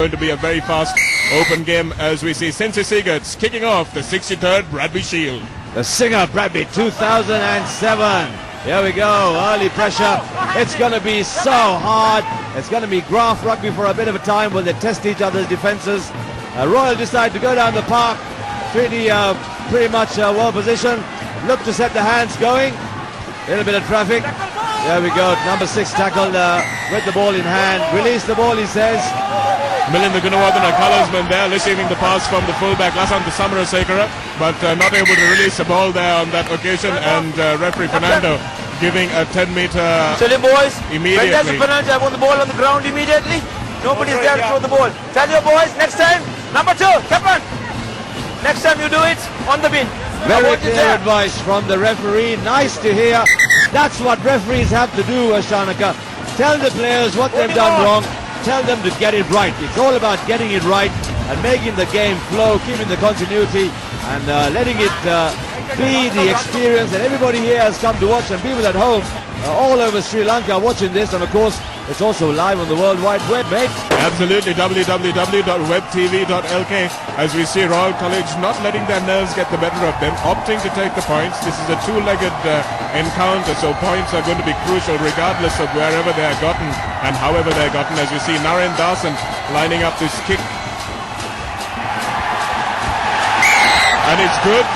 Going to be a very fast open game as we see Cincy Seagards kicking off the 63rd Bradby Shield. The Singer Bradby 2007. Here we go, early pressure. It's going to be so hard. It's going to be graft rugby for a bit of a time where they test each other's defences. Royal decide to go down the park. Pretty much well positioned. Look to set the hands going. A little bit of traffic. There we go. Number 6 tackled with the ball in hand. Release the ball, he says. Milinda Gunawardene, a colorsman there, receiving the pass from the fullback Lasant Samarasekara, but not able to release the ball there on that occasion, and referee Fernando giving a 10-meter Tell him, boys, immediately. Fantastic Fernando, I want the ball on the ground immediately. Nobody's there to throw the ball. Tell your boys, next time, number 2, Captain, next time you do it, on the bin. Very clear advice from the referee. Nice to hear. That's what referees have to do, Ashanaka. Tell the players what they've done wrong. Tell them to get it right. It's all about getting it right and making the game flow, keeping the continuity and letting it be the experience that everybody here has come to watch, and people at home all over Sri Lanka watching this, and of course it's also live on the World Wide Web, mate. Absolutely, www.webtv.lk, as we see Royal College not letting their nerves get the better of them, opting to take the points. This is a two-legged encounter, so points are going to be crucial regardless of wherever they are gotten and however they are gotten, as we see Naren Dasan lining up this kick. And it's good.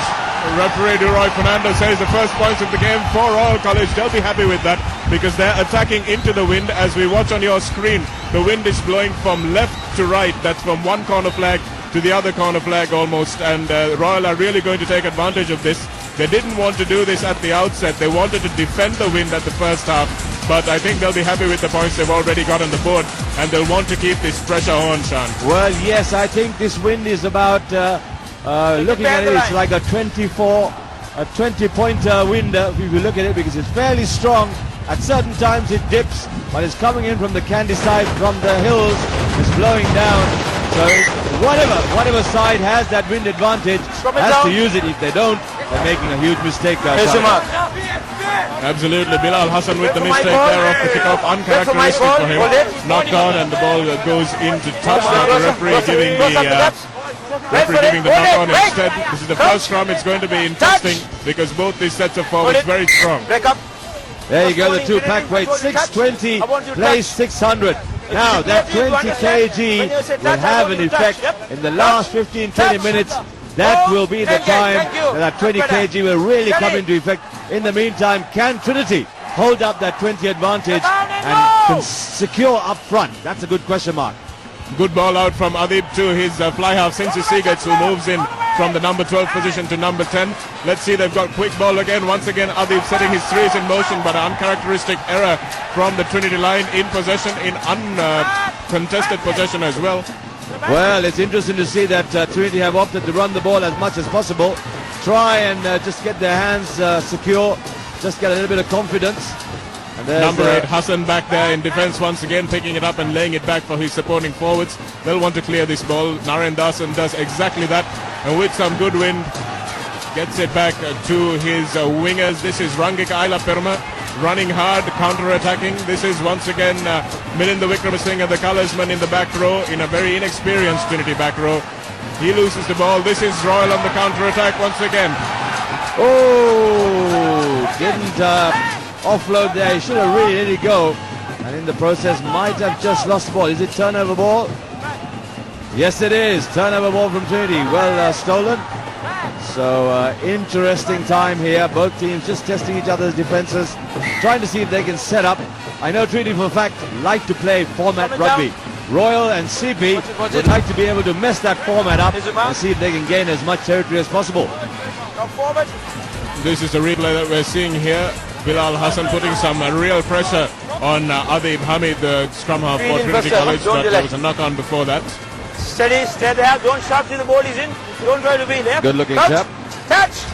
Referee Duroy Fernando says the first points of the game for Royal College. They'll be happy with that because they're attacking into the wind. As we watch on your screen, the wind is blowing from left to right. That's from one corner flag to the other corner flag almost, and Royal are really going to take advantage of this. They didn't want to do this at the outset. They wanted to defend the wind at the first half, but I think they'll be happy with the points they've already got on the board, and they'll want to keep this pressure on, Sean. Well, yes, I think this wind is about looking at it, it's like a 20-point wind if you look at it, because it's fairly strong. At certain times it dips, but it's coming in from the Kandy side, from the hills. It's blowing down. So whatever side has that wind advantage has to use it. If they don't, they're making a huge mistake. Absolutely, Bilal Hassan with the mistake there off the kickoff, uncharacteristic for him. Knocked on and the ball goes into touch. The referee giving the knock on instead. This is the first scrum. It's going to be interesting because both these sets of forwards very strong. There you go, the two pack weight, 620 plays 600. Now that 20 kg will have an effect in the last 15-20 minutes. That will be the time that 20 kg will really come into effect. In the meantime, can Trinity hold up that 20 advantage and secure up front? That's a good question mark. Good ball out from Adib to his fly half, Cincy Seagards, who moves in from the number 12 position to number 10. Let's see, they've got quick ball again. Once again, Adib setting his threes in motion, but an uncharacteristic error from the Trinity line in possession, in uncontested possession as well. Well, it's interesting to see that Trinity have opted to run the ball as much as possible. Try and just get their hands secure, just get a little bit of confidence. Number 8, Hassan back there in defense once again, picking it up and laying it back for his supporting forwards. They'll want to clear this ball. Naren Dasan does exactly that, and with some good wind, gets it back to his wingers. This is Rangik Aila Perma running hard, counter-attacking. This is once again Milinda Wickramasinghe, the colorsman, in the back row, in a very inexperienced Trinity back row. He loses the ball. This is Royal on the counter-attack once again. Oh, didn't offload there. He should have really let it go, and in the process might have just lost the ball. Is it turnover ball? Yes, it is. Turnover ball from Trinity. Well stolen. So interesting time here. Both teams just testing each other's defenses, trying to see if they can set up. I know Trinity for a fact like to play format rugby. Royal and CP would like to be able to mess that format up and see if they can gain as much territory as possible. This is the replay that we're seeing here. Bilal Hassan putting some real pressure on Adib Hamid, the scrum half for Trinity College, but there was a knock-on before that. Steady, stay there, don't shout till the ball is in, don't try to be left. Good looking chap. Touch!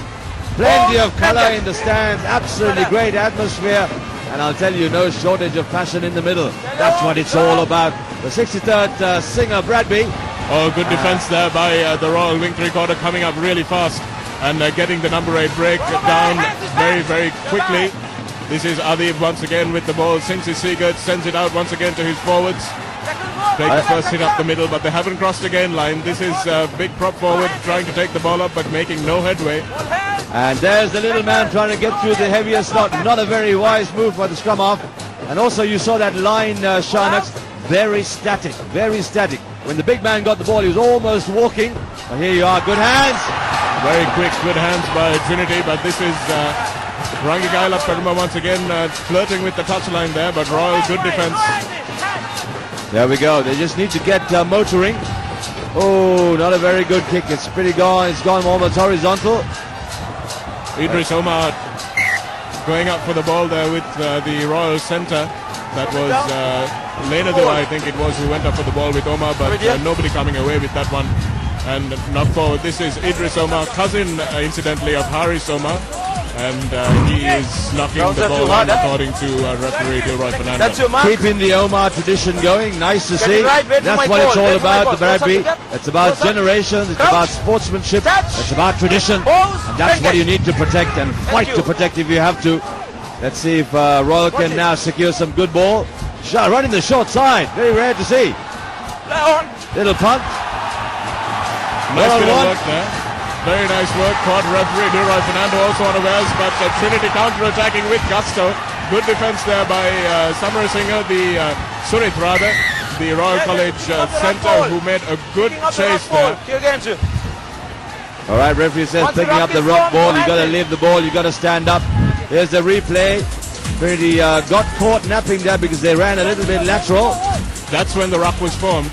Plenty of colour in the stands, absolutely great atmosphere, and I'll tell you, no shortage of passion in the middle. That's what it's all about. The 63rd Singer Bradby. Oh, good defence there by the Royal wing three-quarter, coming up really fast and getting the number 8 break down very, very quickly. This is Adib once again with the ball. Cincy Seagards sends it out once again to his forwards. take the first hit up the middle, but they haven't crossed the gain line. This is big prop forward trying to take the ball up, but making no headway. And there's the little man trying to get through the heavier slot. Not a very wise move by the scrum half. And also you saw that line, Sharnax, very static, very static. When the big man got the ball, he was almost walking. But here you are, good hands. Very quick, good hands by Trinity, but this is Rangikaila Peruma once again flirting with the touchline there, but Royal, good defense. There we go. They just need to get motoring. Oh, not a very good kick. It's pretty gone. It's gone almost horizontal. Idris Omar going up for the ball there with the Royal centre. That was Lenadu, I think it was, who went up for the ball with Omar, but nobody coming away with that one. And not forward. This is Idris Omar, cousin, incidentally, of Haris Omar. And he is knocking the ball out according to referee Dilroy Fernando. Keeping the Omar tradition going, nice to see. That's what it's all about, the Bradby. It's about generations, it's about sportsmanship, it's about tradition. And that's what you need to protect and fight to protect if you have to. Let's see if Royal can now secure some good ball. Running the short side, very rare to see. Little punt. Nice bit of work there. Very nice work. Caught referee Dilroy Fernando also unawares, but Trinity counter-attacking with gusto. Good defense there by Samarasinghe, the Surith rather, the Royal College centre, who made a good chase there. All right, referee says picking up the rock ball, you got to leave the ball, you got to stand up. Here's the replay. Trinity got caught napping there because they ran a little bit lateral. That's when the ruck was formed.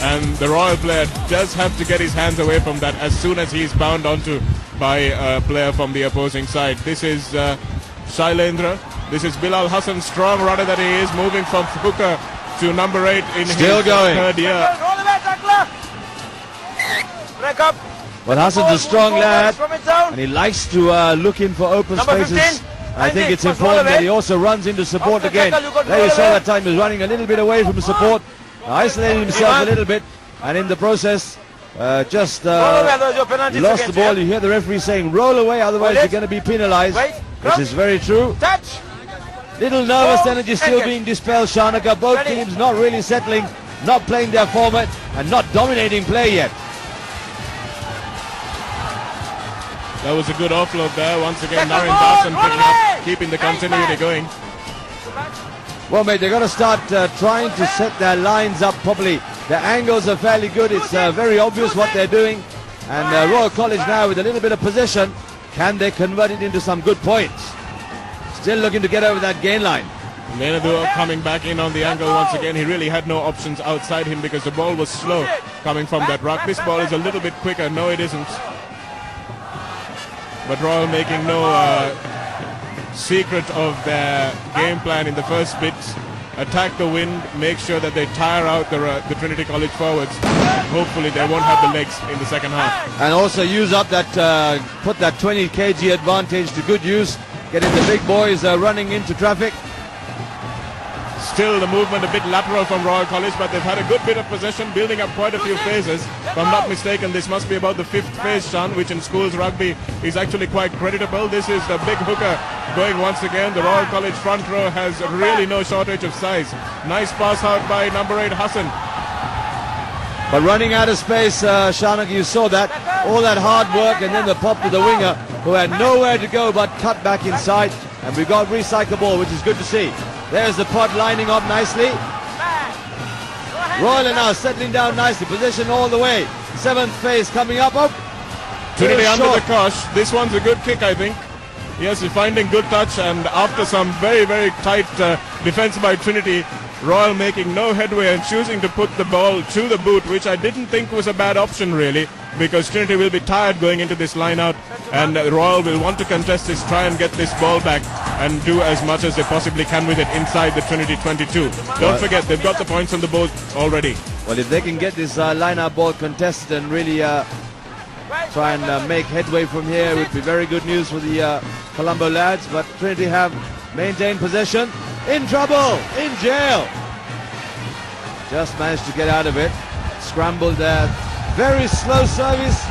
And the Royal player does have to get his hands away from that as soon as he's bound onto by a player from the opposing side. This is Shailendra. This is Bilal Hassan, strong runner that he is, moving from hooker to number 8 in his third year. Well, Hassan's a strong lad, and he likes to look in for open spaces. I think it's important that he also runs into support again. There you saw that time he was running a little bit away from support. Isolated himself a little bit, and in the process just lost the ball. You hear the referee saying roll away, otherwise you're going to be penalized, which is very true. Little nervous energy still being dispelled, Shanaka. Both teams not really settling, not playing their format, and not dominating play yet. That was a good offload there. Once again, Naren Dawson picking up, keeping the continuity going. Well, mate, they've got to start trying to set their lines up properly. Their angles are fairly good. It's very obvious what they're doing. And Royal College now with a little bit of possession. Can they convert it into some good points? Still looking to get over that gain line. Lenadu coming back in on the angle once again. He really had no options outside him because the ball was slow coming from that ruck. This ball is a little bit quicker. No, it isn't. But Royal making no secret of their game plan in the first bit. Attack the wind, make sure that they tire out the Trinity College forwards. Hopefully they won't have the legs in the second half. And also use up that, put that 20 kg advantage to good use, getting the big boys running into traffic. Still the movement a bit lateral from Royal College, but they've had a good bit of possession, building up quite a few phases. If I'm not mistaken, this must be about the 5th phase, Sean, which in schools rugby is actually quite creditable. This is the big hooker going once again. The Royal College front row has really no shortage of size. Nice pass out by number 8, Hassan. But running out of space, Shanak, you saw that. All that hard work and then the pop to the winger, who had nowhere to go but cut back inside. And we got recycle ball, which is good to see. There's the pot lining up nicely. Royal are now settling down nicely. Position all the way. 7th phase coming up. Trinity under the cosh. This one's a good kick, I think. Yes, he's finding good touch, and after some very, very tight defense by Trinity, Royal making no headway and choosing to put the ball to the boot, which I didn't think was a bad option really, because Trinity will be tired going into this line out, and Royal will want to contest this, try and get this ball back and do as much as they possibly can with it inside the Trinity 22. Don't forget, they've got the points on the board already. Well, if they can get this line-out ball contested and really try and make headway from here, it would be very good news for the Colombo lads. But Trinity have maintained possession. In trouble, in jail. Just managed to get out of it. Scrambled there. Very slow service.